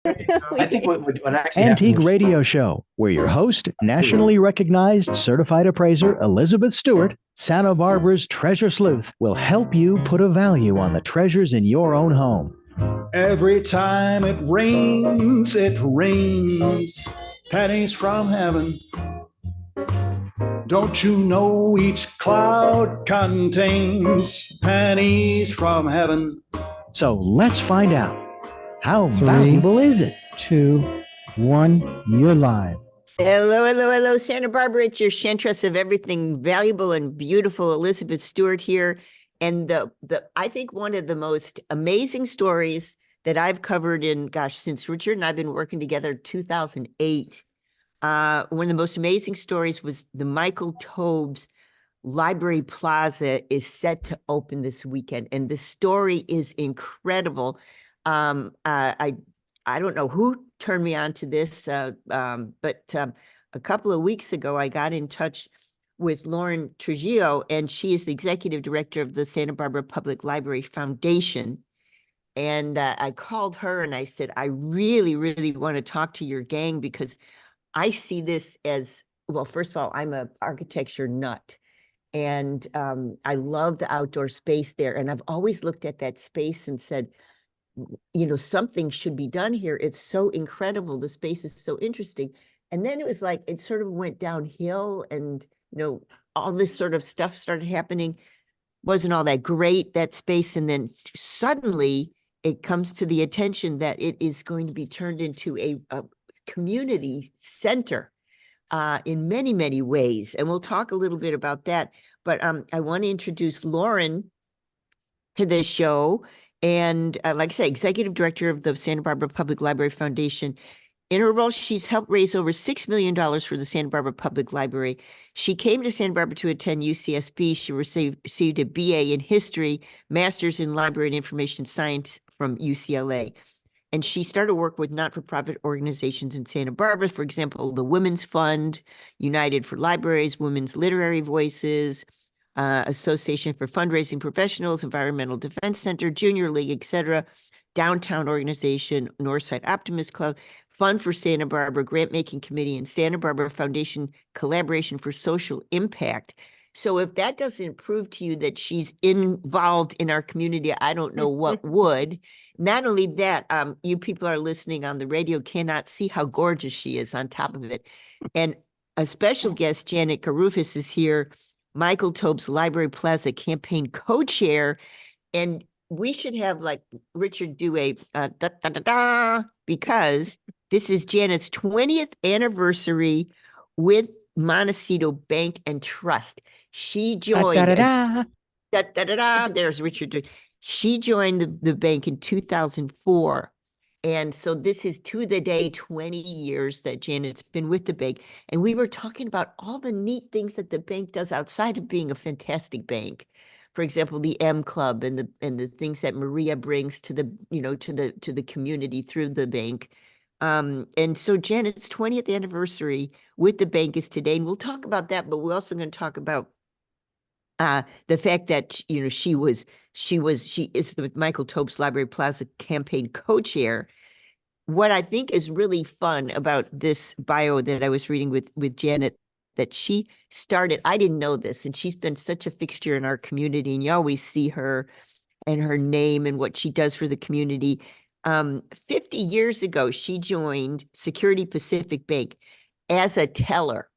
I think what actually Antique happened Radio Show, where your host, nationally recognized certified appraiser Elizabeth Stewart, Santa Barbara's treasure sleuth, will help you put a value on the treasures in your own home. Every time it rains pennies from heaven. Don't you know each cloud contains pennies from heaven? So let's find out. How Three, valuable is it? 2, 1, you're live. Hello, hello, hello, Santa Barbara. It's your chantress of everything valuable and beautiful, Elizabeth Stewart here. And I think one of the most amazing stories that I've covered since Richard and I've been working together 2008. One of the most amazing stories was the Michael Towbes Library Plaza is set to open this weekend. And the story is incredible. I don't know who turned me on to this, but a couple of weeks ago, I got in touch with Lauren Trujillo, and she is the executive director of the Santa Barbara Public Library Foundation. And I called her and I said, I really, really want to talk to your gang because I see this as, well, first of all, I'm an architecture nut. And I love the outdoor space there. And I've always looked at that space and said, you know, something should be done here. It's so incredible. The space is so interesting. And then it was like, it sort of went downhill and, you know, all this sort of stuff started happening. Wasn't all that great, that space. And then suddenly it comes to the attention that it is going to be turned into a community center in many, many ways. And we'll talk a little bit about that. But I want to introduce Lauren to the show. And like I said, executive director of the Santa Barbara Public Library Foundation. In her role, she's helped raise over $6 million for the Santa Barbara Public Library. She came to Santa Barbara to attend UCSB. She received a BA in history, master's in library and information science from UCLA. And she started work with not-for-profit organizations in Santa Barbara, for example, the Women's Fund, United for Libraries, Women's Literary Voices, Association for Fundraising Professionals, Environmental Defense Center, Junior League, etc., Downtown Organization, Northside Optimist Club, Fund for Santa Barbara, Grant Making Committee, and Santa Barbara Foundation Collaboration for Social Impact. So if that doesn't prove to you that she's involved in our community, I don't know what would. Not only that, you people are listening on the radio cannot see how gorgeous she is on top of it. And a special guest, Janet Garufis, is here, Michael Towbes Library Plaza campaign co-chair. And we should have like Richard do a da-da-da-da, because this is Janet's 20th anniversary with Montecito Bank and Trust. She joined. Da-da-da-da. There's Richard. She joined the bank in 2004. And so this is to the day 20 years that Janet's been with the bank. And we were talking about all the neat things that the bank does outside of being a fantastic bank. For example, the M Club and the things that Maria brings to the, you know, to the community through the bank. And so Janet's 20th anniversary with the bank is today. And we'll talk about that, but we're also going to talk about the fact that, you know, she is the Michael Towbes Library Plaza campaign co-chair. What I think is really fun about this bio that I was reading with Janet, that she started, I didn't know this, and she's been such a fixture in our community, and you always see her and her name and what she does for the community. 50 years ago, she joined Security Pacific Bank as a teller.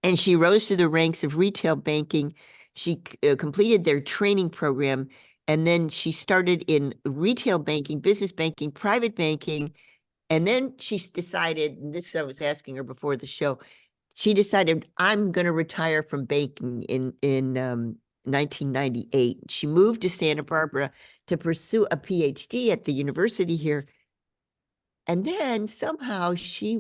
And she rose to the ranks of retail banking. She completed their training program. And then she started in retail banking, business banking, private banking. And then she decided, and this I was asking her before the show, she decided, I'm going to retire from banking in 1998. She moved to Santa Barbara to pursue a PhD at the university here. And then somehow she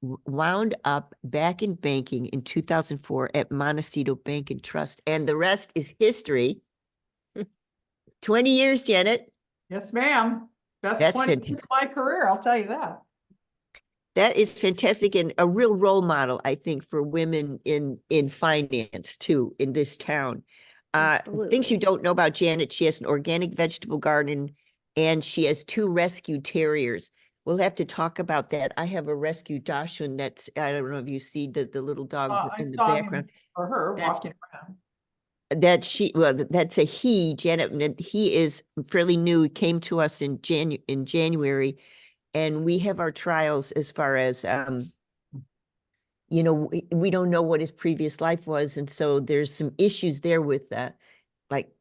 wound up back in banking in 2004 at Montecito Bank and Trust. And the rest is history. 20 years, Janet. Yes, ma'am. That's 20 fantastic. years of my career, I'll tell you that. That is fantastic and a real role model, I think, for women in finance, too, in this town. Things you don't know about Janet, she has an organic vegetable garden and she has 2 rescue terriers. We'll have to talk about that. I have a rescue Dachshund that's, I don't know if you see the little dog I in the saw background. him or her That's- walking around. That's a he, Janet, and he is fairly new. He came to us in January, and we have our trials as far as, you know, we don't know what his previous life was, and so there's some issues there with like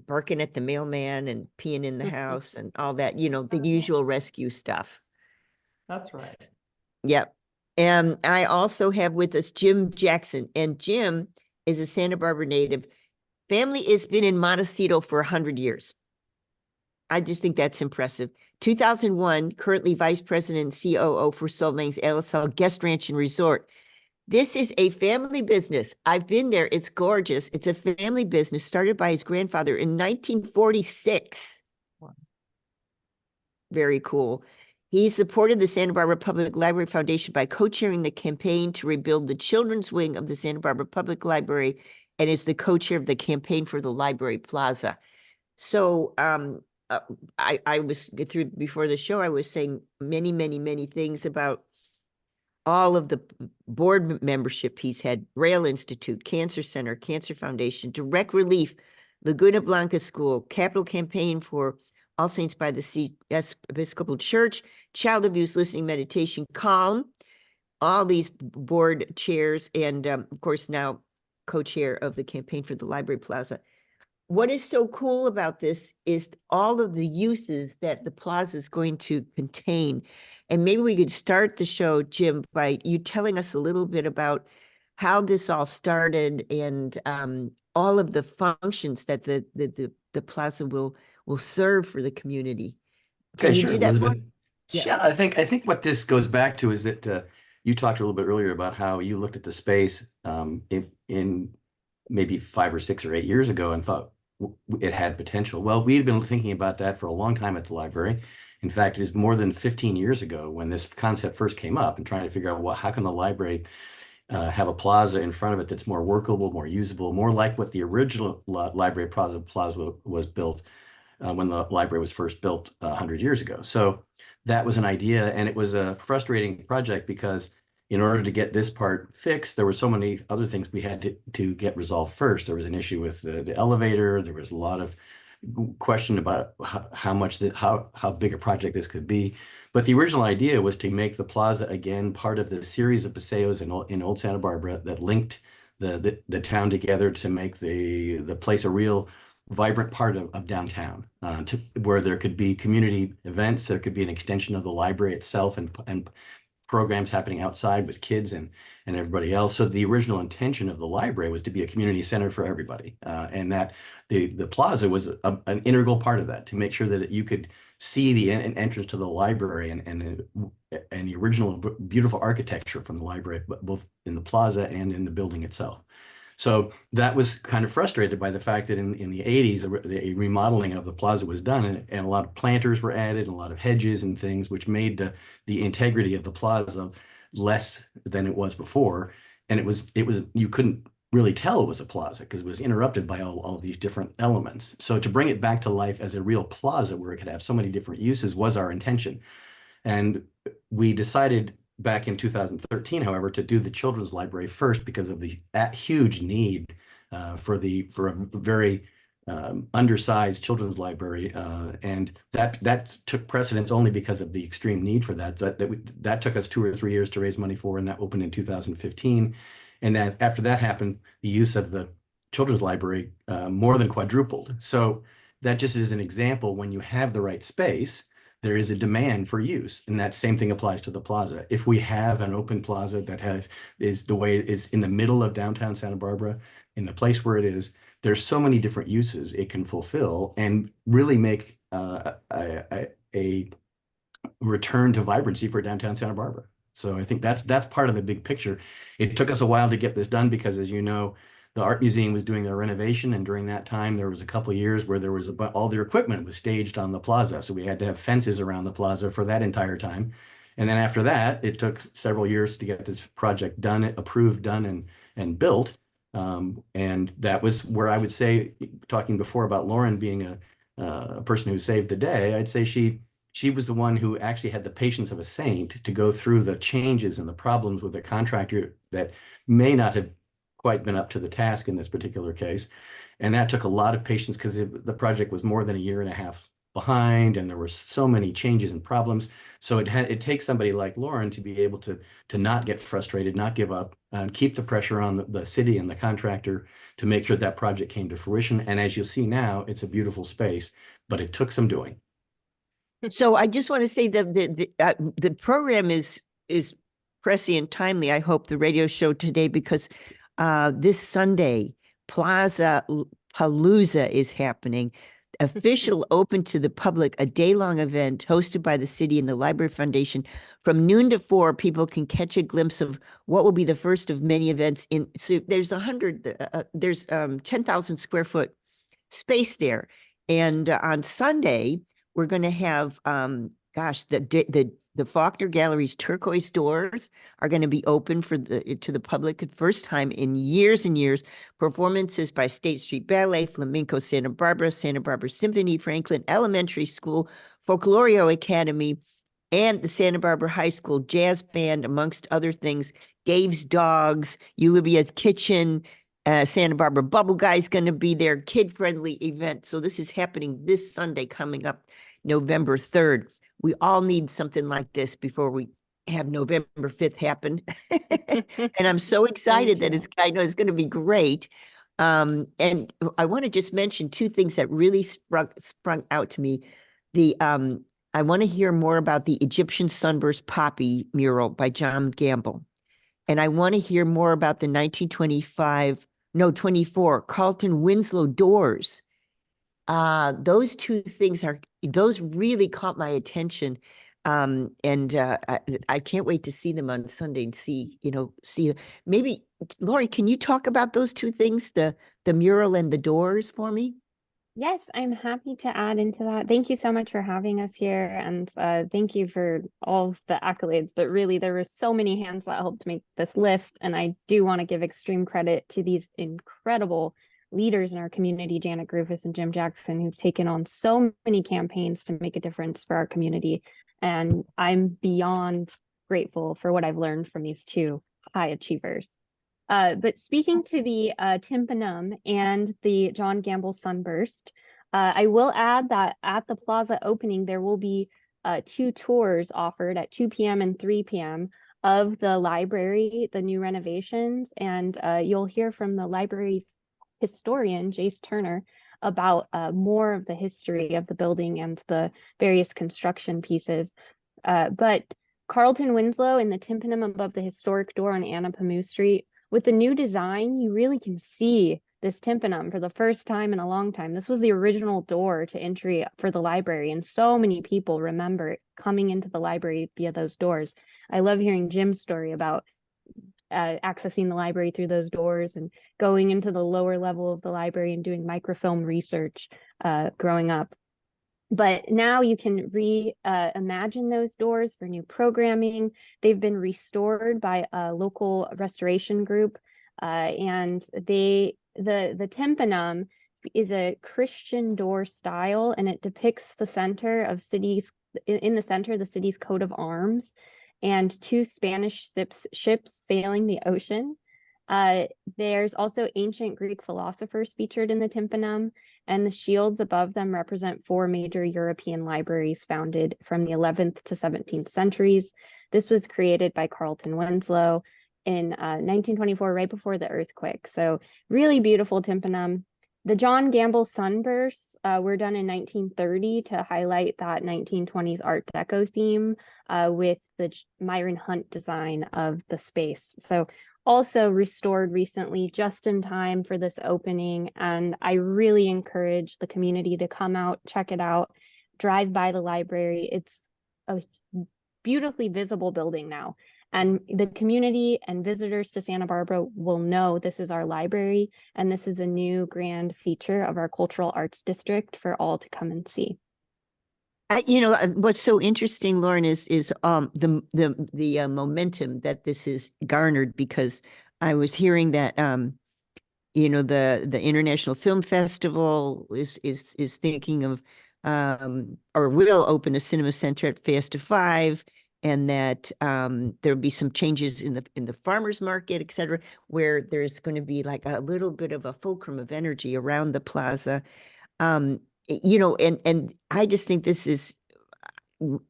barking at the mailman and peeing in the house and all that, you know, the usual rescue stuff. That's right. Yep. And I also have with us Jim Jackson, and Jim is a Santa Barbara native. Family has been in Montecito for 100 years. I just think that's impressive. 2001, currently Vice President and COO for Solvang's LSL Guest Ranch and Resort. This is a family business. I've been there. It's gorgeous. It's a family business started by his grandfather in 1946. Very cool. He supported the Santa Barbara Public Library Foundation by co-chairing the campaign to rebuild the children's wing of the Santa Barbara Public Library and is the co-chair of the campaign for the Library Plaza. So I was through before the show, I was saying many, many, many things about all of the board membership he's had: Braille Institute, Cancer Center, Cancer Foundation, Direct Relief, Laguna Blanca School, Capital Campaign for All Saints by the Sea Episcopal Church, Child Abuse Listening Meditation, Calm, all these board chairs, and of course now co-chair of the campaign for the Library Plaza. What is so cool about this is all of the uses that the plaza is going to contain. And maybe we could start the show, Jim, by you telling us a little bit about how this all started and all of the functions that the plaza will serve for the community. Can Okay, you sure, do that for Elizabeth. Yeah. Yeah, I think what this goes back to is that you talked a little bit earlier about how you looked at the space in maybe 5 or 6 or 8 years ago and thought it had potential. Well, we had been thinking about that for a long time at the library. In fact, it is more than 15 years ago when this concept first came up, and trying to figure out, well, how can the library have a plaza in front of it that's more workable, more usable, more like what the original library plaza was built when the library was first built 100 years ago. So that was an idea, and it was a frustrating project because in order to get this part fixed, there were so many other things we had to get resolved first. There was an issue with the elevator. There was a lot of question about how big a project this could be. But the original idea was to make the plaza again part of the series of paseos in Old Santa Barbara that linked the town together to make the place a real vibrant part of downtown, where there could be community events, there could be an extension of the library itself, and programs happening outside with kids and everybody else. So the original intention of the library was to be a community center for everybody, and that the plaza was an integral part of that, to make sure that you could see the entrance to the library and the original beautiful architecture from the library, but both in the plaza and in the building itself. So that was kind of frustrated by the fact that in the 80s, a remodeling of the plaza was done, and a lot of planters were added, and a lot of hedges and things, which made the integrity of the plaza less than it was before. And it was you couldn't really tell it was a plaza because it was interrupted by all these different elements. So to bring it back to life as a real plaza where it could have so many different uses was our intention. And we decided back in 2013, however, to do the children's library first because of that huge need for a very undersized children's library, and that took precedence only because of the extreme need for that. That took us 2 or 3 years to raise money for, and that opened in 2015. And then after that happened, the use of the children's library more than quadrupled. So that just is an example. When you have the right space, there is a demand for use, and that same thing applies to the plaza. If we have an open plaza that is the way it is in the middle of downtown Santa Barbara, in the place where it is, there's so many different uses it can fulfill and really make a return to vibrancy for downtown Santa Barbara. So I think that's part of the big picture. It took us a while to get this done because, as you know, the art museum was doing their renovation, and during that time, there was a couple of years where there was all their equipment was staged on the plaza. So we had to have fences around the plaza for that entire time. And then after that, it took several years to get this project done, approved, done, and built. And that was where I would say, talking before about Lauren being a person who saved the day, I'd say she was the one who actually had the patience of a saint to go through the changes and the problems with a contractor that may not have quite been up to the task in this particular case. And that took a lot of patience because the project was more than a year and a half behind, and there were so many changes and problems. So it takes somebody like Lauren to be able to not get frustrated, not give up, and keep the pressure on the city and the contractor to make sure that project came to fruition. And as you'll see now, it's a beautiful space, but it took some doing. So I just want to say that the program is pressing and timely. I hope the radio show today, because this Sunday, Plaza Palooza is happening. Official open to the public, a day-long event hosted by the city and the Library Foundation. From noon to 4, people can catch a glimpse of what will be the first of many events. So there's 10,000 square foot space there, and on Sunday we're going to have the Faulkner Gallery's turquoise doors are going to be open to the public for the first time in years and years. Performances by State Street Ballet, Flamenco Santa Barbara Symphony, Franklin Elementary School, Folklorio Academy, and the Santa Barbara High School Jazz Band, amongst other things. Dave's Dogs, Eulibia's Kitchen, Santa Barbara Bubble Guy's going to be there, kid-friendly event. So this is happening this Sunday coming up, November 3rd. We all need something like this before we have November 5th happen. And I'm so excited that I know it's going to be great. And I want to just mention two things that really sprung out to me. I want to hear more about the Egyptian Sunburst Poppy mural by John Gamble. And I want to hear more about the 24 Carlton Winslow doors. Those two things those really caught my attention. I can't wait to see them on Sunday and see maybe, Lauren, can you talk about those two things, the mural and the doors, for me? Yes, I'm happy to add into that. Thank you so much for having us here, and thank you for all of the accolades. But really, there were so many hands that helped make this lift, and I do want to give extreme credit to these incredible leaders in our community, Janet Grufus and Jim Jackson, who've taken on so many campaigns to make a difference for our community. And I'm beyond grateful for what I've learned from these two high achievers. But speaking to the tympanum and the John Gamble Sunburst, I will add that at the Plaza opening, there will be 2 tours offered at 2 p.m. and 3 p.m. of the library, the new renovations, and you'll hear from the library historian, Jace Turner, about more of the history of the building and the various construction pieces. But Carlton Winslow and the tympanum above the historic door on Anapamu Street, with the new design, you really can see this tympanum for the first time in a long time. This was the original door to entry for the library, and so many people remember coming into the library via those doors. I love hearing Jim's story about accessing the library through those doors and going into the lower level of the library and doing microfilm research growing up. But now you can reimagine those doors for new programming. They've been restored by a local restoration group, and the tympanum is a Christian door style, and it depicts the center of in the center the city's coat of arms, and 2 Spanish ships sailing the ocean. There's also ancient Greek philosophers featured in the tympanum, and the shields above them represent 4 major European libraries founded from the 11th to 17th centuries. This was created by Carlton Winslow in 1924, right before the earthquake. So really beautiful tympanum. The John Gamble sunbursts were done in 1930 to highlight that 1920s Art Deco theme with the Myron Hunt design of the space. So also restored recently, just in time for this opening. And I really encourage the community to come out, check it out, drive by the library. It's a beautifully visible building now. And the community and visitors to Santa Barbara will know this is our library, and this is a new grand feature of our cultural arts district for all to come and see. What's so interesting, Lauren, is the momentum that this is garnered, because I was hearing that the International Film Festival is thinking of or will open a cinema center at Fiesta 5, and that there'll be some changes in the farmers market, et cetera, where there's going to be like a little bit of a fulcrum of energy around the plaza. And I just think this is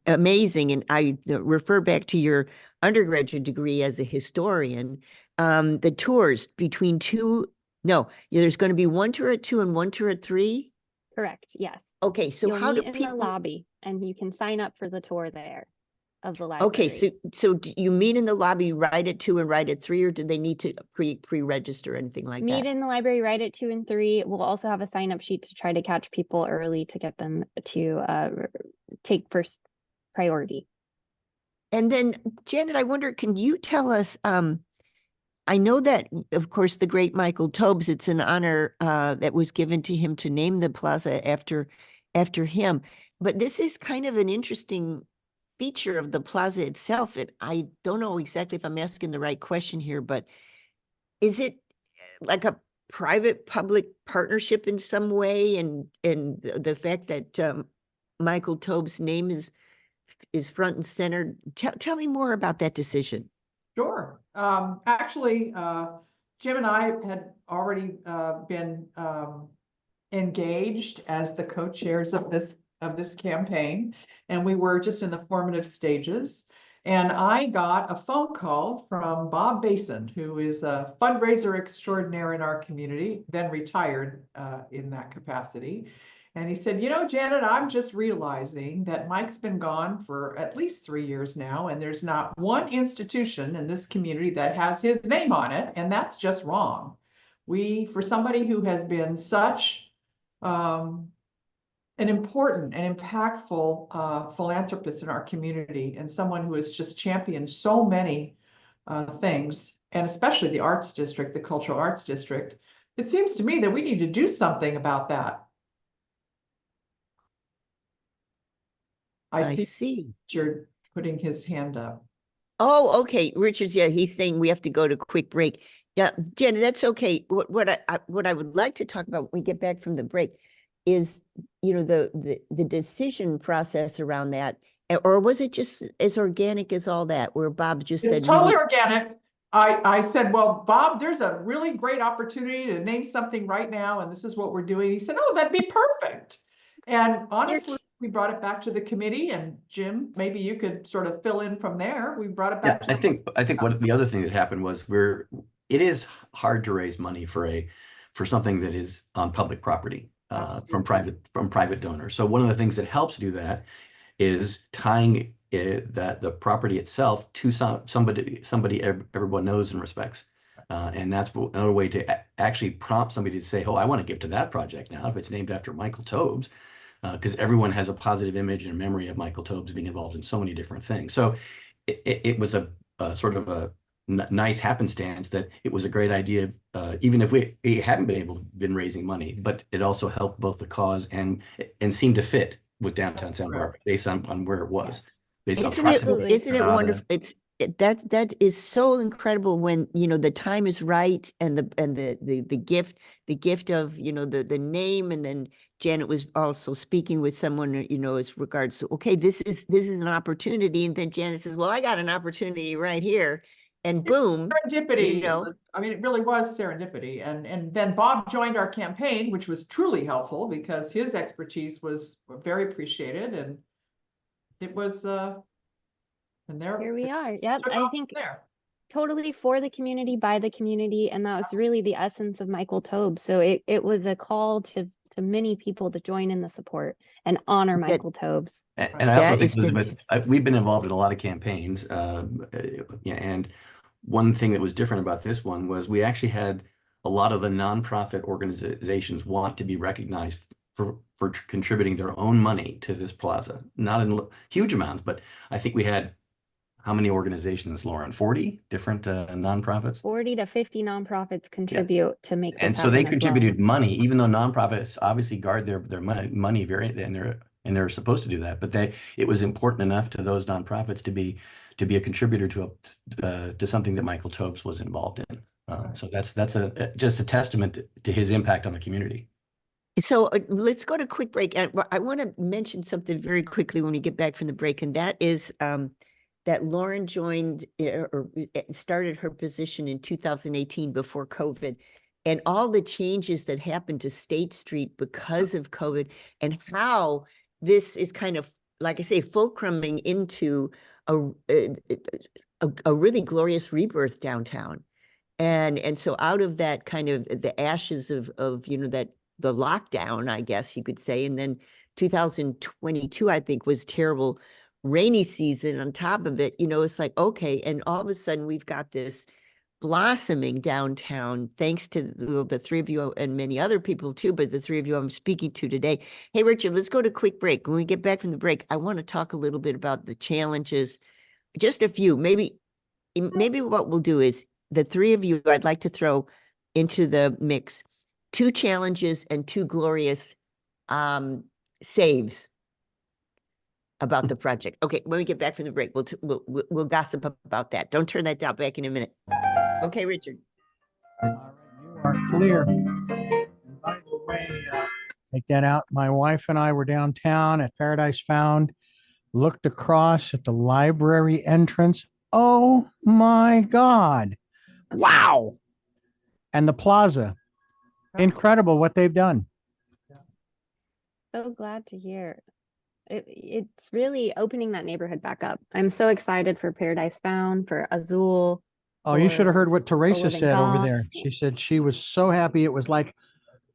amazing. And I refer back to your undergraduate degree as a historian. The tours between there's going to be one tour at 2 and one tour at 3. Correct. Yes. Okay, so You'll how do meet in the people? lobby, and you can sign up for the tour there of the Okay, library. so do you meet in the lobby right at 2 and right at 3, or do they need to pre-register or anything like Meet that? in the library right at 2 and 3. We'll also have a sign up sheet to try to catch people early to get them to take first priority. And then, Janet, I wonder, can you tell us, I know that, of course, the great Michael Towbes, it's an honor that was given to him to name the plaza after him. But this is kind of an interesting feature of the plaza itself. And I don't know exactly if I'm asking the right question here, but is it like a private-public partnership in some way? And the fact that Michael Towbes' name is front and center. Tell me more about that decision. Sure. Actually, Jim and I had already been engaged as the co-chairs of this campaign, and we were just in the formative stages. And I got a phone call from Bob Basin, who is a fundraiser extraordinaire in our community, then retired in that capacity. And he said, Janet, I'm just realizing that Mike's been gone for at least 3 years now, and there's not one institution in this community that has his name on it, and that's just wrong. For somebody who has been such an important and impactful philanthropist in our community, and someone who has just championed so many things, and especially the arts district, the cultural arts district, it seems to me that we need to do something about that. I see. Richard putting his hand up. Oh, okay. Richard's, yeah, he's saying we have to go to a quick break. Yeah, Jenna, that's okay. What I would like to talk about when we get back from the break is, the decision process around that, or was it just as organic as all that, where Bob just said it's totally organic. I said, well, Bob, there's a really great opportunity to name something right now, and this is what we're doing. He said, oh, that'd be perfect. And honestly, we brought it back to the committee, and Jim, maybe you could sort of fill in from there. We brought it back. Yeah, I think what the other thing that happened was it is hard to raise money for something that is on public property from private donors. So one of the things that helps do that is tying the property itself to somebody everyone knows and respects. And that's another way to actually prompt somebody to say, oh, I want to give to that project now if it's named after Michael Towbes. Because everyone has a positive image and memory of Michael Towbes being involved in so many different things. So it was a sort of a nice happenstance that it was a great idea, even if we hadn't been raising money, but it also helped both the cause and seemed to fit with downtown Santa Barbara based on where it was. Isn't it wonderful? That is so incredible when the time is right, and the gift of the name. And then Janet was also speaking with someone as regards to, okay, this is an opportunity, and then Janet says, well, I got an opportunity right here, and boom, serendipity. It really was serendipity. And then Bob joined our campaign, which was truly helpful because his expertise was very appreciated, and it was and here we are. Yep, I think totally for the community, by the community, and that was really the essence of Michael Towbes. So it was a call to many people to join in the support and honor Michael Towbes. And I also think, Elizabeth, we've been involved in a lot of campaigns, and one thing that was different about this one was we actually had a lot of the nonprofit organizations want to be recognized for contributing their own money to this plaza, not in huge amounts, but I think we had. How many organizations, Lauren? 40 different nonprofits? 40 to 50 nonprofits contribute to make this happen. And so they contributed money, even though nonprofits obviously guard their money very, and they're supposed to do that. But it was important enough to those nonprofits to be a contributor to something that Michael Towbes was involved in. So that's just a testament to his impact on the community. So let's go to a quick break. And I want to mention something very quickly when we get back from the break, and that is that Lauren joined or started her position in 2018 before COVID, and all the changes that happened to State Street because of COVID, and how this is kind of, like I say, fulcruming into a really glorious rebirth downtown. And so out of that kind of the ashes of that the lockdown, I guess you could say, and then 2022, I think, was terrible rainy season on top of it. It's like, okay, and all of a sudden we've got this blossoming downtown, thanks to the three of you and many other people too, but the three of you I'm speaking to today. Hey, Richard, let's go to a quick break. When we get back from the break, I want to talk a little bit about the challenges, just a few. Maybe what we'll do is the three of you, I'd like to throw into the mix 2 challenges and 2 glorious saves about the project. Okay, when we get back from the break, we'll gossip about that. Don't turn that down. Back in a minute. Okay, Richard. All right, you are clear. And by the way, take that out. My wife and I were downtown at Paradise Found, looked across at the library entrance. Oh my God. Wow. And the plaza. Incredible what they've done. So glad to hear. It's really opening that neighborhood back up. I'm so excited for Paradise Found, for Azul. Oh, you should have heard what Teresa Living said over Goth. there. She said she was so happy it was like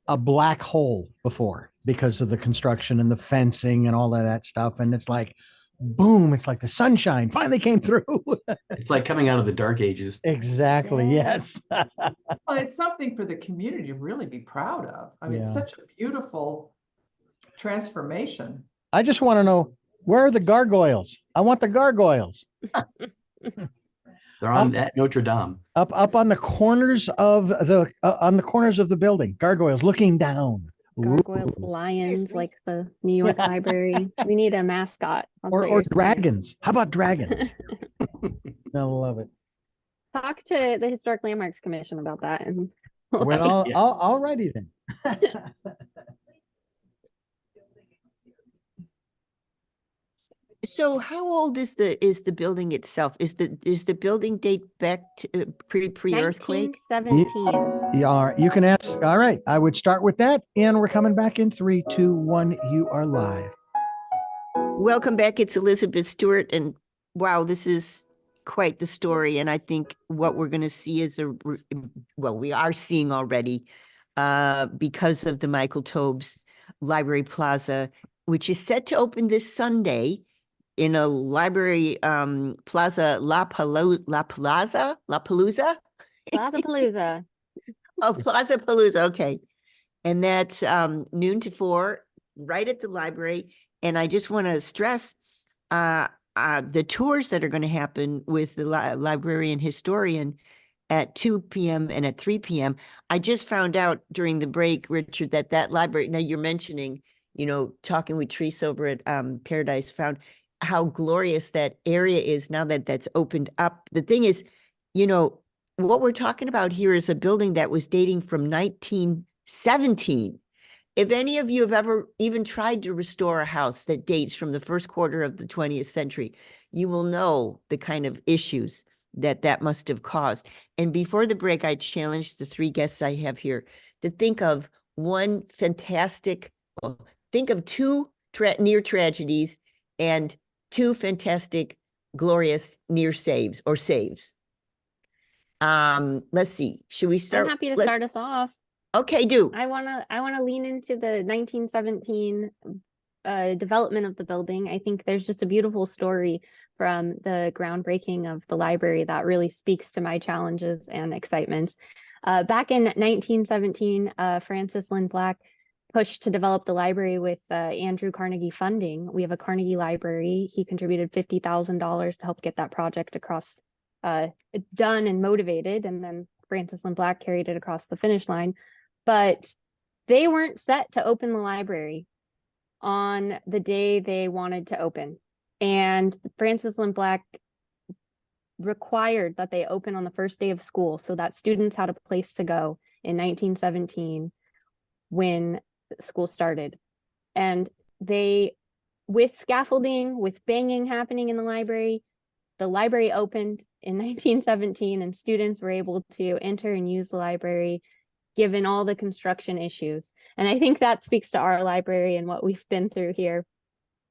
a black hole before because of the construction and the fencing and all of that stuff. And it's like, boom, it's like the sunshine finally came through. It's like coming out of the dark ages. Exactly. Yes. Well, it's something for the community to really be proud of. I mean, it's Yeah. such a beautiful transformation. I just want to know, where are the gargoyles? I want the gargoyles. They're on at Notre Dame. Up on the corners of the building. Gargoyles looking down. Gargoyles, Ooh. lions, Seriously? like the New York Library. We need a mascot. That's what Or you're saying. dragons. How about dragons? I love it. Talk to the Historic Landmarks Commission about that. And Well, Yeah. all righty then. So how old is the building itself? Is the building date back to pre-earthquake? 1917. You can ask. All right. I would start with that. And we're coming back in 3, 2, 1. You are live. Welcome back. It's Elizabeth Stewart, and wow, this is quite the story. And I think what we're going to see is we are seeing already, because of the Michael Towbes Library Plaza, which is set to open this Sunday in a library plaza, La Palooza. Plaza Palooza. Oh, Plaza Palooza. Okay. And that's noon to 4, right at the library. And I just want to stress the tours that are going to happen with the librarian historian at 2 p.m. and at 3 p.m. I just found out during the break, Richard, that library, now you're mentioning, talking with Teresa over at Paradise Found, how glorious that area is now that that's opened up. The thing is, what we're talking about here is a building that was dating from 1917. If any of you have ever even tried to restore a house that dates from the first quarter of the 20th century, you will know the kind of issues that must have caused. And before the break, I challenged the 3 guests I have here to think of think of 2 near tragedies and 2 fantastic, glorious near saves or saves. Let's see. Should we start? I'm happy to start us off. Okay, do. I wanna lean into the 1917 development of the building. I think there's just a beautiful story from the groundbreaking of the library that really speaks to my challenges and excitement. Back in 1917, Francis Lynn Black pushed to develop the library with Andrew Carnegie funding. We have a Carnegie Library. He contributed $50,000 to help get that project across done and motivated, and then Francis Lynn Black carried it across the finish line. But they weren't set to open the library on the day they wanted to open. And Francis Lynn Black required that they open on the first day of school so that students had a place to go in 1917 when school started. And they, with scaffolding, with banging happening in the library opened in 1917 and students were able to enter and use the library given all the construction issues. And I think that speaks to our library and what we've been through here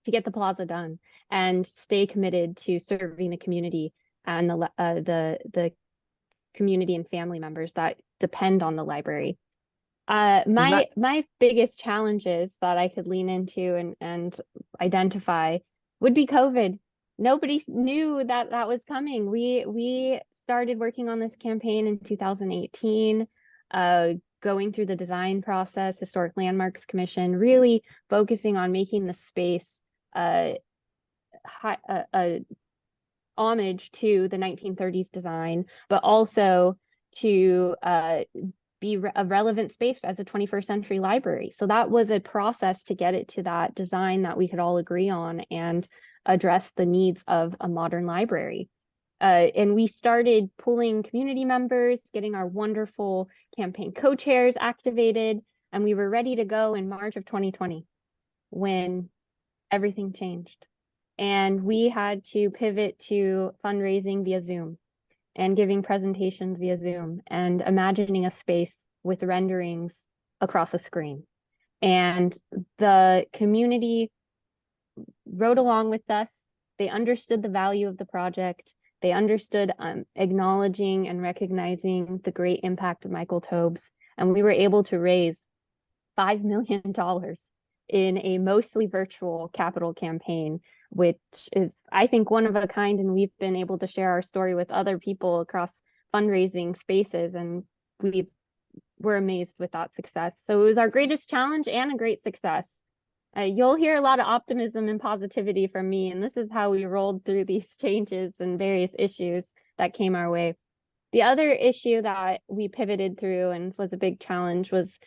to get the plaza done and stay committed to serving the community and the community and family members that depend on the library. My biggest challenges that I could lean into and identify would be COVID. Nobody knew that that was coming. We started working on this campaign in 2018, going through the design process, Historic Landmarks Commission, really focusing on making the space a homage to the 1930s design, but also to be a relevant space as a 21st century library. So that was a process to get it to that design that we could all agree on and address the needs of a modern library. And we started pulling community members, getting our wonderful campaign co-chairs activated, and we were ready to go in March of 2020 when everything changed. And we had to pivot to fundraising via Zoom and giving presentations via Zoom and imagining a space with renderings across a screen. And the community rode along with us. They understood the value of the project. They understood acknowledging and recognizing the great impact of Michael Towbes. And we were able to raise $5 million in a mostly virtual capital campaign, which is, I think, one of a kind. And we've been able to share our story with other people across fundraising spaces. And we're amazed with that success. So it was our greatest challenge and a great success. You'll hear a lot of optimism and positivity from me, and this is how we rolled through these changes and various issues that came our way. The other issue that we pivoted through and was a big challenge was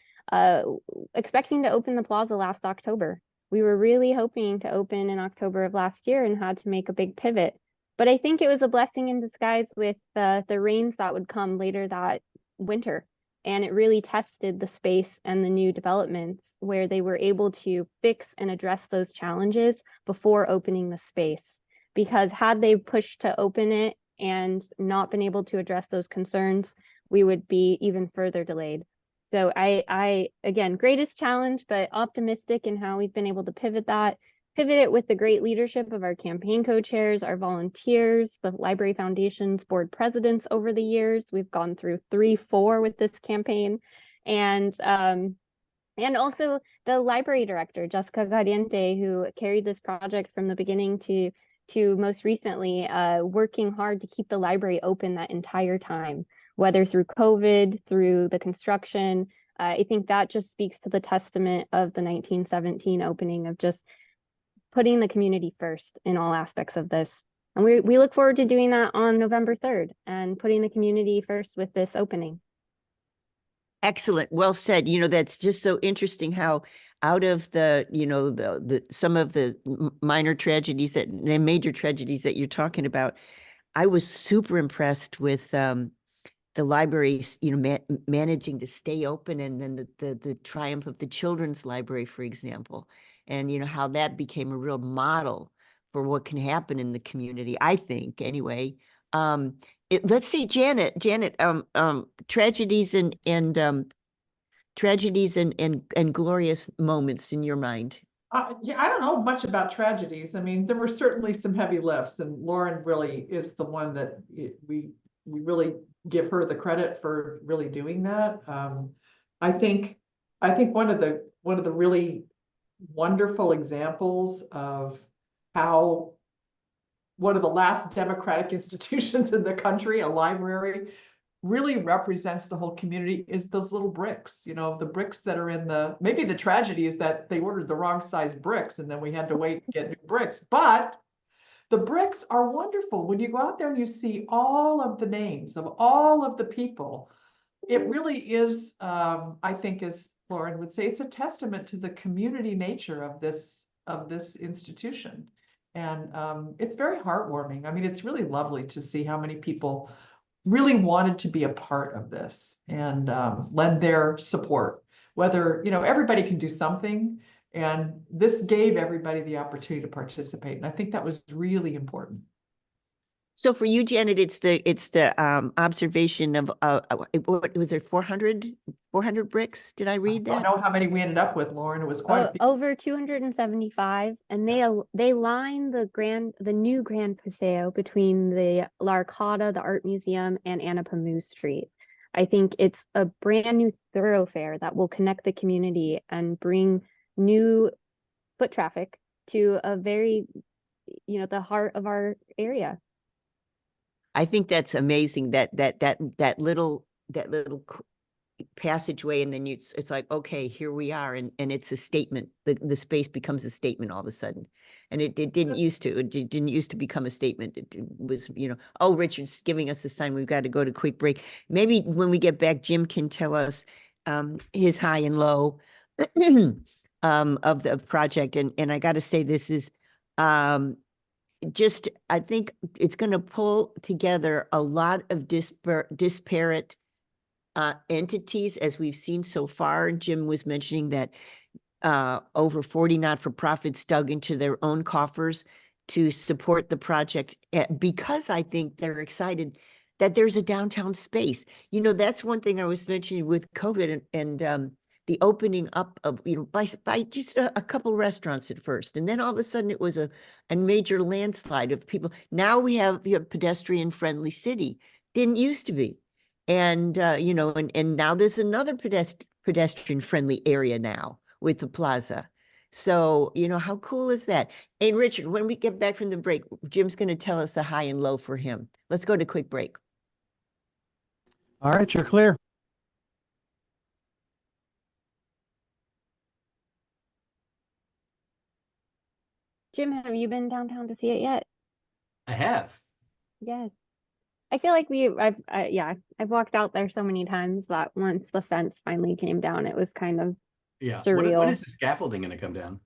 expecting to open the plaza last October. We were really hoping to open in October of last year and had to make a big pivot. But I think it was a blessing in disguise with the rains that would come later that winter. And it really tested the space and the new developments where they were able to fix and address those challenges before opening the space. Because had they pushed to open it and not been able to address those concerns, we would be even further delayed. So I again, greatest challenge, but optimistic in how we've been able to pivot it with the great leadership of our campaign co-chairs, our volunteers, the Library Foundation's board presidents over the years. We've gone through 3-4 with this campaign. And also the library director, Jessica Gardiente, who carried this project from the beginning to most recently, working hard to keep the library open that entire time, whether through COVID, through the construction. I think that just speaks to the testament of the 1917 opening of just putting the community first in all aspects of this. And we look forward to doing that on November 3rd and putting the community first with this opening. Excellent. Well said. That's just so interesting how out of the, the some of the minor tragedies the major tragedies that you're talking about, I was super impressed with the libraries, managing to stay open, and then the triumph of the children's library, for example, and how that became a real model for what can happen in the community, I think, anyway. Let's see, Janet, tragedies and glorious moments in your mind. Yeah, I don't know much about tragedies. I mean, there were certainly some heavy lifts, and Lauren really is the one that we really give her the credit for really doing that. I think one of the really wonderful examples of how one of the last democratic institutions in the country, a library, really represents the whole community is those little bricks. The bricks that are in maybe the tragedy is that they ordered the wrong size bricks and then we had to wait to get new bricks. But the bricks are wonderful. When you go out there and you see all of the names of all of the people, it really is, I think, as Lauren would say, it's a testament to the community nature of this institution. And it's very heartwarming. I mean, it's really lovely to see how many people really wanted to be a part of this and lend their support. Whether, everybody can do something, and this gave everybody the opportunity to participate. And I think that was really important. So for you, Janet, it's the observation of what was there 400 bricks? Did I read I that? don't know how many we ended up with, Lauren. It was quite a few. Over 275, and they line the new Grand Paseo between the La Arcada, the art museum, and Anapamu Street. I think it's a brand new thoroughfare that will connect the community and bring new foot traffic to a very, the heart of our area. I think that's amazing that little passageway, and then it's like, okay, here we are, and it's a statement. The space becomes a statement all of a sudden, and it didn't used to. It didn't used to become a statement. It was, oh, Richard's giving us a sign. We've got to go to quick break. Maybe when we get back, Jim can tell us his high and low of the project. And I got to say, this is just, I think it's going to pull together a lot of disparate entities, as we've seen so far. Jim was mentioning that over 40 not-for-profits dug into their own coffers to support the project, because I think they're excited that there's a downtown space. That's one thing I was mentioning with COVID and the opening up of, by just a couple restaurants at first. And then all of a sudden it was a major landslide of people. Now we have pedestrian friendly city. Didn't used to be. And, and now there's another pedestrian friendly area now with the Plaza. So, how cool is that? And Richard, when we get back from the break, Jim's going to tell us the high and low for him. Let's go to quick break. All right, you're clear. Jim, have you been downtown to see it yet? I have. Yes. I feel like I've walked out there so many times that once the fence finally came down, it was kind of surreal. When is the scaffolding going to come down?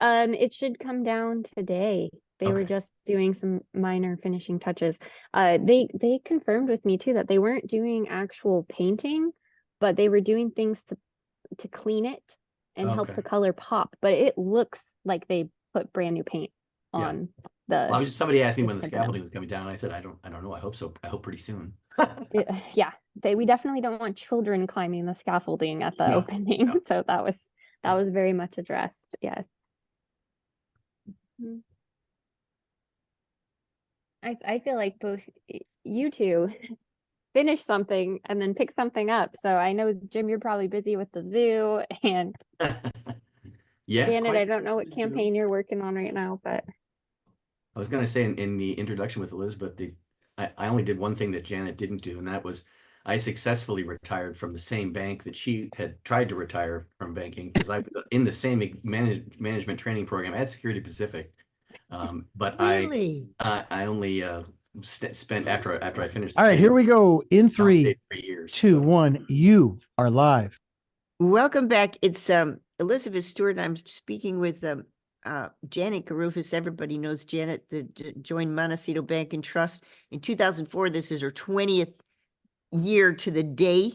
It should come down today. They were just doing some minor finishing touches. They confirmed with me too that they weren't doing actual painting, but they were doing things to clean it and help the color pop. But it looks like they put brand new paint on the. Somebody asked me when the scaffolding was coming down, and I said, I don't know. I hope so. I hope pretty soon. We definitely don't want children climbing the scaffolding at the opening. No. So that was very much addressed. Yes. I feel like both you two finish something and then pick something up. So I know, Jim, you're probably busy with the zoo, and yes, Janet, I don't know what campaign you're working on right now, but I was going to say in the introduction with Elizabeth, I only did one thing that Janet didn't do, and that was I successfully retired from the same bank that she had tried to retire from banking, because I was in the same management training program at Security Pacific. But really? I only spent after I finished. All right, here we go. In 3, 2, 1, you are live. Welcome back. It's Elizabeth Stewart. I'm speaking with Janet Garufas. Everybody knows Janet, joined Montecito Bank and Trust in 2004. This is her 20th year to the day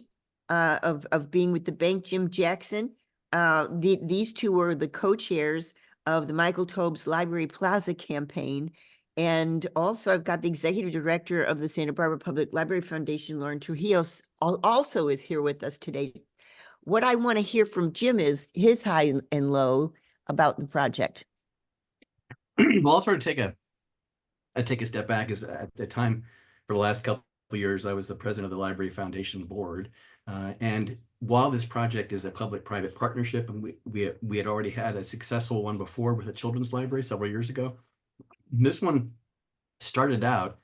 of being with the bank. Jim Jackson. These two were the co-chairs of the Michael Towbes Library Plaza campaign. And also I've got the executive director of the Santa Barbara Public Library Foundation, Lauren Trujillo, also is here with us today. What I want to hear from Jim is his high and low about the project. Well, I'll sort of take a step back. As at the time, for the last couple of years, I was the president of the Library Foundation board. And while this project is a public-private partnership, and we had already had a successful one before with a children's library several years ago, this one started out,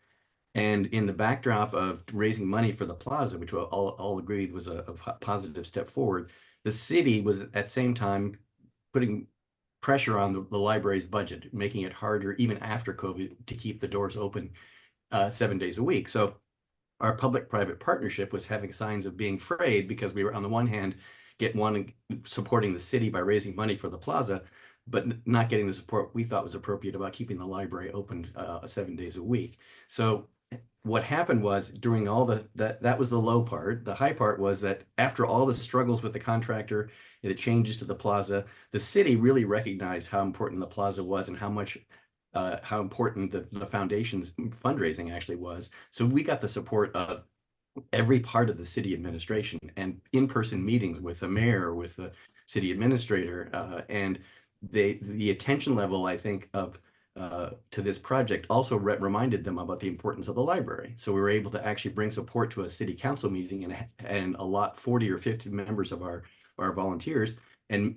and in the backdrop of raising money for the plaza, which we all agreed was a positive step forward, the city was at the same time putting pressure on the library's budget, making it harder even after COVID to keep the doors open 7 days a week. So our public-private partnership was having signs of being frayed, because we were on the one hand supporting the city by raising money for the plaza, but not getting the support we thought was appropriate about keeping the library open 7 days a week. So what happened was during all that was the low part. The high part was that after all the struggles with the contractor, the changes to the plaza, the city really recognized how important the plaza was and how important the foundation's fundraising actually was. So we got the support of every part of the city administration and in-person meetings with the mayor, with the city administrator, and the attention level, I think, of to this project also reminded them about the importance of the library. So we were able to actually bring support to a city council meeting and allot 40 or 50 members of our volunteers and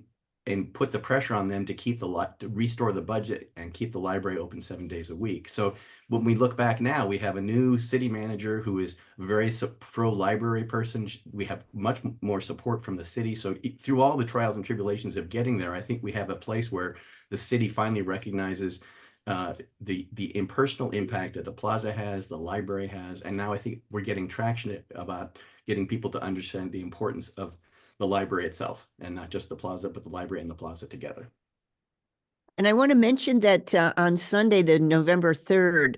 put the pressure on them to to restore the budget and keep the library open 7 days a week. So when we look back now, we have a new city manager who is a very pro-library person. We have much more support from the city. So through all the trials and tribulations of getting there, I think we have a place where the city finally recognizes the impersonal impact that the plaza has, the library has, and now I think we're getting traction about getting people to understand the importance of the library itself, and not just the plaza, but the library and the plaza together. And I want to mention that on Sunday, the November 3rd,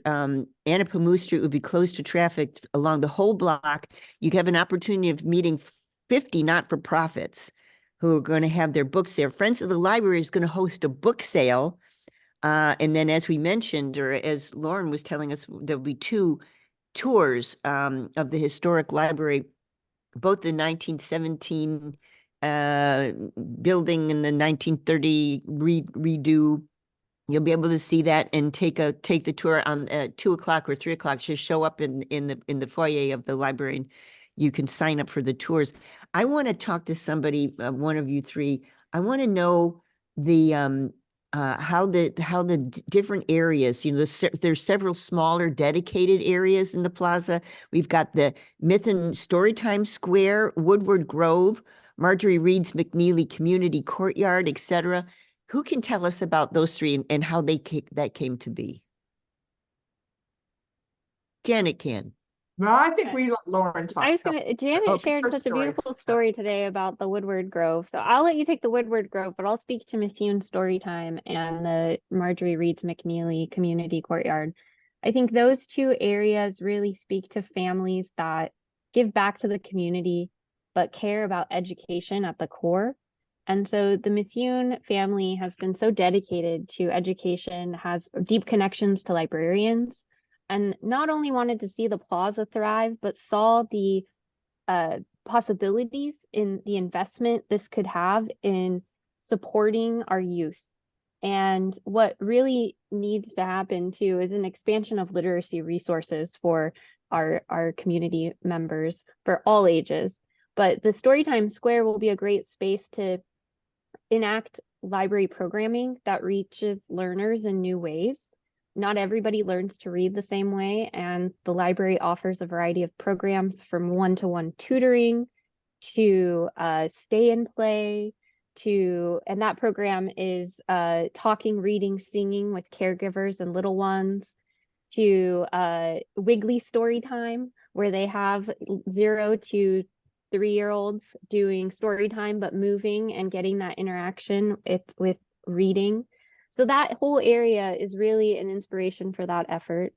Anapamu Street will be closed to traffic along the whole block. You have an opportunity of meeting 50 not-for-profits who are going to have their books there. Friends of the Library is going to host a book sale. And then as we mentioned, or as Lauren was telling us, there'll be 2 tours of the historic library, both the 1917 building and the 1930 redo. You'll be able to see that and take the tour on 2 o'clock or 3 o'clock. Just show up in the foyer of the library, and you can sign up for the tours. I want to talk to somebody, one of you 3. I want to know the how the different areas, there's several smaller dedicated areas in the plaza. We've got the Myth and Storytime Square, Woodward Grove, Marjorie Reed's McNeely Community Courtyard, etc. Who can tell us about those 3 and how that came to be? Janet can. No, I think we let Lauren talk. Janet shared her such a story. beautiful story today about the Woodward Grove. So I'll let you take the Woodward Grove, but I'll speak to Mithune Storytime and the Marjorie Reed's McNeely Community Courtyard. I think those 2 areas really speak to families that give back to the community, but care about education at the core. And so the Mithune family has been so dedicated to education, has deep connections to librarians, and not only wanted to see the plaza thrive, but saw the possibilities in the investment this could have in supporting our youth. And what really needs to happen too is an expansion of literacy resources for our community members for all ages. But the Storytime Square will be a great space to enact library programming that reaches learners in new ways. Not everybody learns to read the same way, and the library offers a variety of programs from one-to-one tutoring to stay and play and that program is talking, reading, singing with caregivers and little ones, to Wiggly Story Time, where they have 0 to 3-year-olds doing story time, but moving and getting that interaction with reading. So that whole area is really an inspiration for that effort.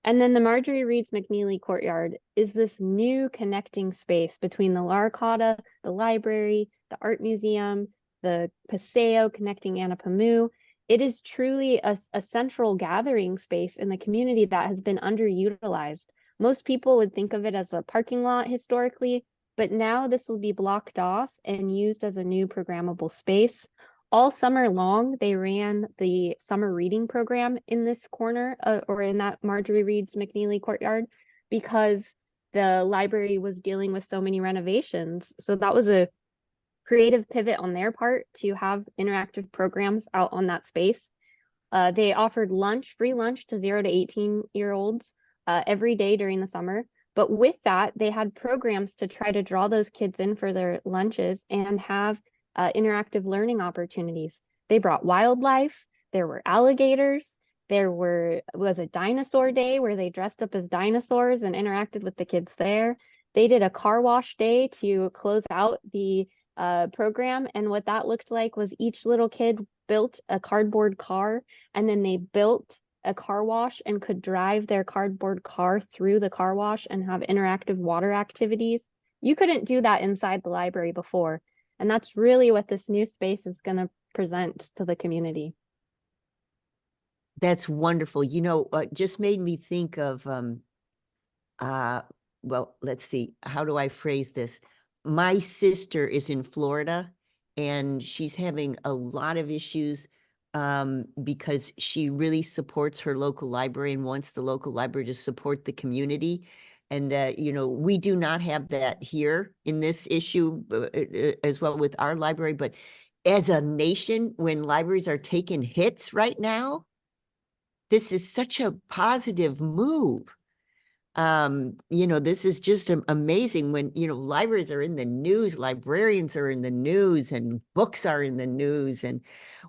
And then the Marjorie Reed's McNeely Courtyard is this new connecting space between the Lara Cotta, the library, the art museum, the Paseo connecting Anapamu. It is truly a central gathering space in the community that has been underutilized. Most people would think of it as a parking lot historically, but now this will be blocked off and used as a new programmable space. All summer long, they ran the summer reading program in this corner or in that Marjorie Reed's McNeely Courtyard because the library was dealing with so many renovations. So that was a creative pivot on their part to have interactive programs out on that space. They offered free lunch to 0 to 18-year-olds every day during the summer. But with that, they had programs to try to draw those kids in for their lunches and have interactive learning opportunities. They brought wildlife. There were alligators. There was a dinosaur day where they dressed up as dinosaurs and interacted with the kids there. They did a car wash day to close out the program. And what that looked like was each little kid built a cardboard car, and then they built a car wash and could drive their cardboard car through the car wash and have interactive water activities. You couldn't do that inside the library before. And that's really what this new space is going to present to the community. That's wonderful. You know, just made me think of, well, let's see, how do I phrase this? My sister is in Florida and she's having a lot of issues because she really supports her local library and wants the local library to support the community. And that, you know, we do not have that here in this issue as well with our library. But as a nation, when libraries are taking hits right now, this is such a positive move. You know, this is just amazing when, you know, libraries are in the news, librarians are in the news, and books are in the news. And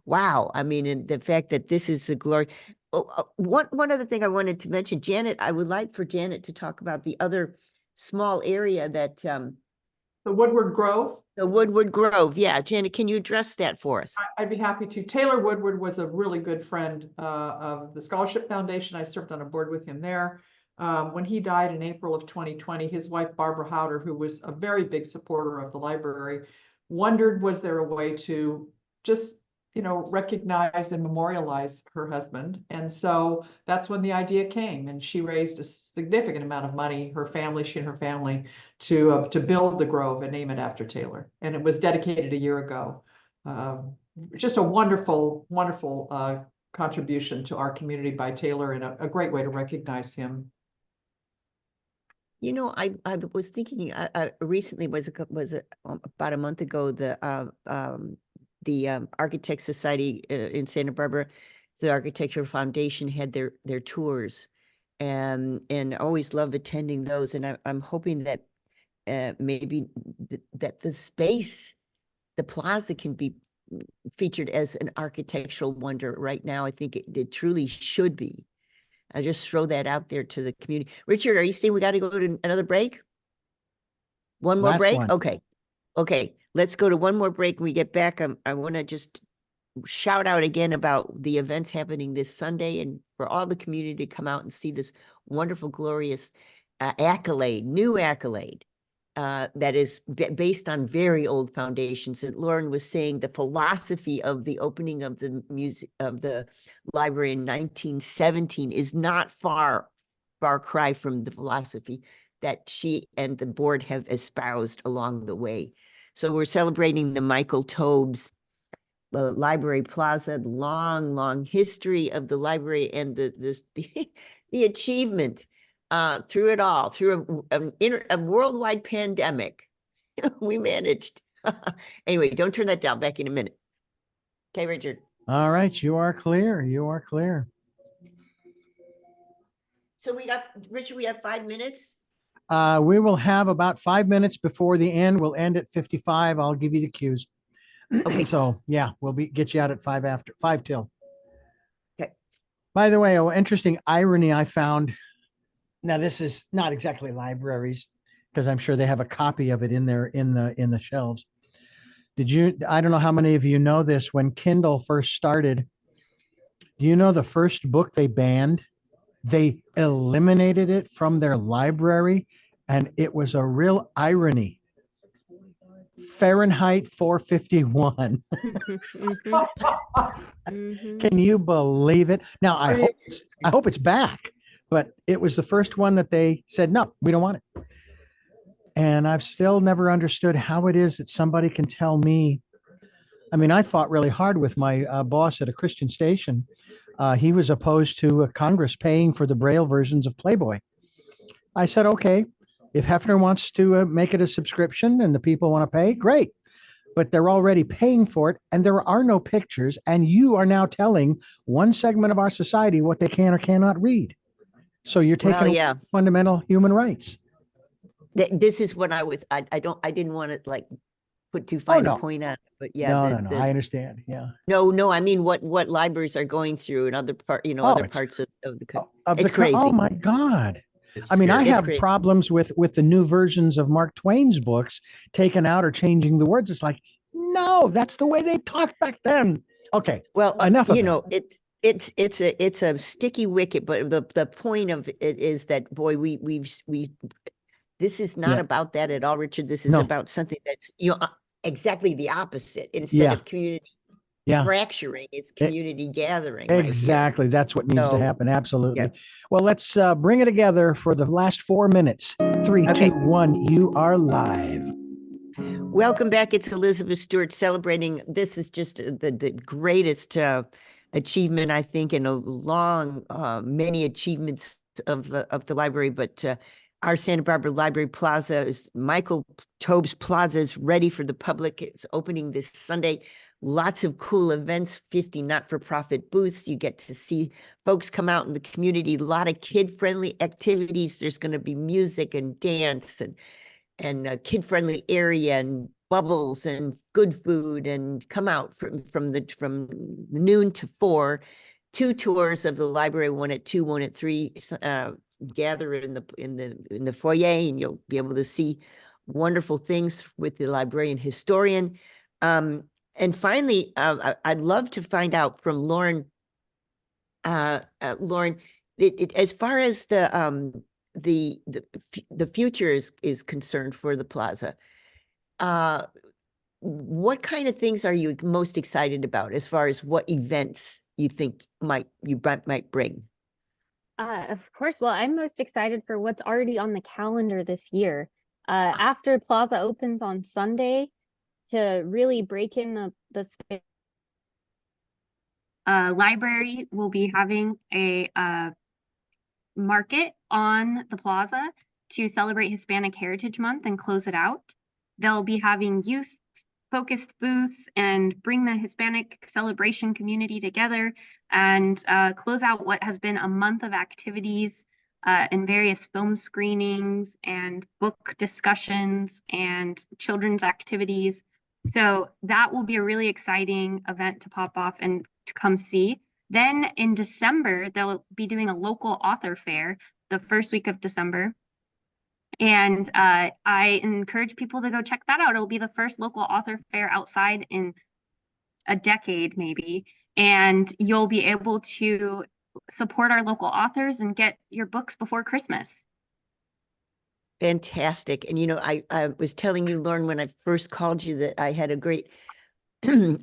wow, I mean, and the fact that this is a glory. Oh, one other thing I wanted to mention, Janet, I would like for Janet to talk about the other small area that The Woodward Grove. the Woodward Grove. Yeah, Janet, can you address that for us? I'd be happy to. Taylor Woodward was a really good friend of the Scholarship Foundation. I served on a board with him there. When he died in April of 2020, his wife, Barbara Howder, who was a very big supporter of the library, wondered, was there a way to just, you know, recognize and memorialize her husband? And so that's when the idea came, and she raised a significant amount of money, she and her family, to build the Grove and name it after Taylor. And it was dedicated a year ago. Just a wonderful, wonderful contribution to our community by Taylor, and a great way to recognize him. You know, I was thinking recently was about a month ago, the Architect Society in Santa Barbara, the Architectural Foundation had their tours, and I always love attending those. And I'm hoping that maybe that the space, the plaza, can be featured as an architectural wonder. Right now, I think it truly should be. I just throw that out there to the community. Richard, are you saying we got to go to another break? One more Last break? one. Okay. Let's go to one more break. When we get back, I want to just shout out again about the events happening this Sunday, and for all the community to come out and see this wonderful, glorious new accolade that is based on very old foundations. And Lauren was saying the philosophy of the opening of the library in 1917 is not far cry from the philosophy that she and the board have espoused along the way. So we're celebrating the Michael Towbes Library Plaza, long history of the library, and the achievement through it all, through a worldwide pandemic. We managed. Anyway, don't turn that down. Back in a minute. Okay, Richard. All right, you are clear. You are clear. So Richard, we have 5 minutes. We will have about 5 minutes before the end. We'll end at 55. I'll give you the cues. Okay. So yeah, we'll get you out at 5 till. Okay. By the way, interesting irony I found. Now, this is not exactly libraries, because I'm sure they have a copy of it in there in the shelves. I don't know how many of you know this. When Kindle first started, do you know the first book they banned? They eliminated it from their library, and it was a real irony. Fahrenheit 451. Can you believe it? Now, I hope it's back. But it was the first one that they said, no, we don't want it. And I've still never understood how it is that somebody can tell me. I mean, I fought really hard with my boss at a Christian station. He was opposed to Congress paying for the Braille versions of Playboy. I said, okay, if Hefner wants to make it a subscription and the people want to pay, great. But they're already paying for it, and there are no pictures. And you are now telling one segment of our society what they can or cannot read. So you're taking fundamental human rights. This is what I didn't want to like put too fine a point on it, but yeah. No. I understand. Yeah. No, I mean what libraries are going through in other parts of the country. It's crazy. Oh my God. It's I mean, I scary. have crazy. problems with the new versions of Mark Twain's books taken out or changing the words. It's like, no, that's the way they talked back then. Okay, Well, enough of you that. know, it's a sticky wicket, but the point of it is that, boy, this is not Yeah. about that at all, Richard. This is No. about something that's, exactly the opposite. Instead Yeah. of community Yeah. fracturing, it's community gathering right here. Exactly. That's what needs to So, happen. Absolutely. yeah. Well, let's bring it together for the last 4 minutes. 3, Okay. 2, 1. You are live. Welcome back. It's Elizabeth Stewart celebrating. This is just the greatest achievement, I think, in a long, many achievements of the library. But our Santa Barbara Library Plaza is Michael Towbes Plaza is ready for the public. It's opening this Sunday. Lots of cool events, 50 not-for-profit booths. You get to see folks come out in the community. A lot of kid-friendly activities. There's going to be music and dance and a kid-friendly area and bubbles and good food, and come out from noon to 4. 2 tours of the library, one at 2, one at 3. Gather in the foyer, and you'll be able to see wonderful things with the librarian historian. And finally, I'd love to find out from Lauren. Lauren, as far as the future is concerned for the plaza, what kind of things are you most excited about as far as what events you think might bring? Of course. Well, I'm most excited for what's already on the calendar this year. After Plaza opens on Sunday, to really break in the space, library will be having a market on the plaza to celebrate Hispanic Heritage Month and close it out. They'll be having youth focused booths and bring the Hispanic celebration community together and close out what has been a month of activities and various film screenings and book discussions and children's activities. So that will be a really exciting event to pop off and to come see. Then in December, they'll be doing a local author fair the first week of December. And I encourage people to go check that out. It'll be the first local author fair outside in a decade, maybe. And you'll be able to support our local authors and get your books before Christmas. Fantastic. And, I was telling you, Lauren, when I first called you, that I had a great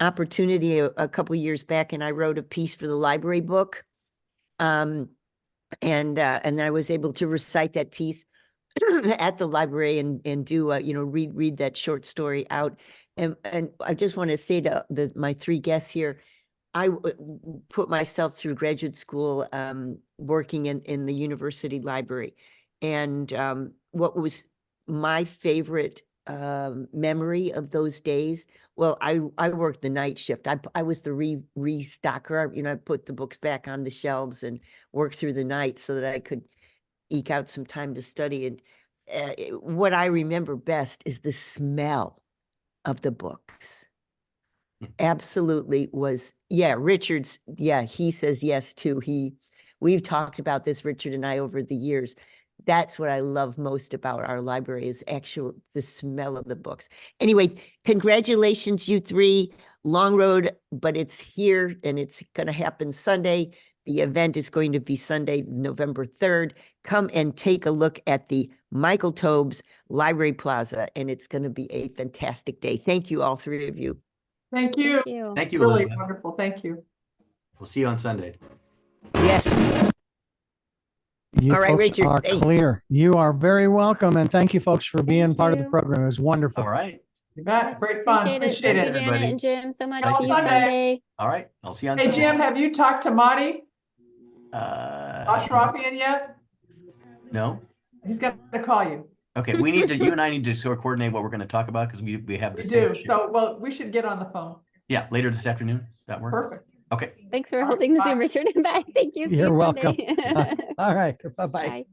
opportunity a couple years back, and I wrote a piece for the library book. And then I was able to recite that piece at the library and do read that short story out. And I just want to say to my 3 guests here, I put myself through graduate school working in the university library. And what was my favorite memory of those days, well, I worked the night shift. I was the restocker. I put the books back on the shelves and worked through the night so that I could eke out some time to study. And what I remember best is the smell of the books. Absolutely was, Richard's, he says yes too. We've talked about this, Richard and I, over the years. That's what I love most about our library, is the smell of the books. Anyway, congratulations, you 3. Long road, but it's here, and it's going to happen Sunday. The event is going to be Sunday, November 3rd. Come and take a look at the Michael Towbes Library Plaza, and it's going to be a fantastic day. Thank you, all 3 of you. Thank you. Thank you. Thank you, Really Elizabeth. wonderful. Thank you. We'll see you on Sunday. Yes. You All right, folks Richard, are thanks. clear. You are very welcome. And thank you folks for being part of the you. program. It was wonderful. All right. You bet. Great fun. Appreciate it. Appreciate Thank you, it. everybody. Janet and Jim, so much. Thank See you. you Sunday. Sunday. All right. I'll see you on Hey, Sunday. Jim, have you talked to Marty Uh, Ashrafian yet? no. He's got to call you. Okay. You and I need to sort of coordinate what we're going to talk about, because we have the We same do. shit. So, well, we should get on the phone. Yeah, later this afternoon. That work? Perfect. Okay. Thanks for All right, holding the bye. Zoom, Richard. Bye. Thank you. See You're you welcome. Sunday. All right. Bye-bye. Bye.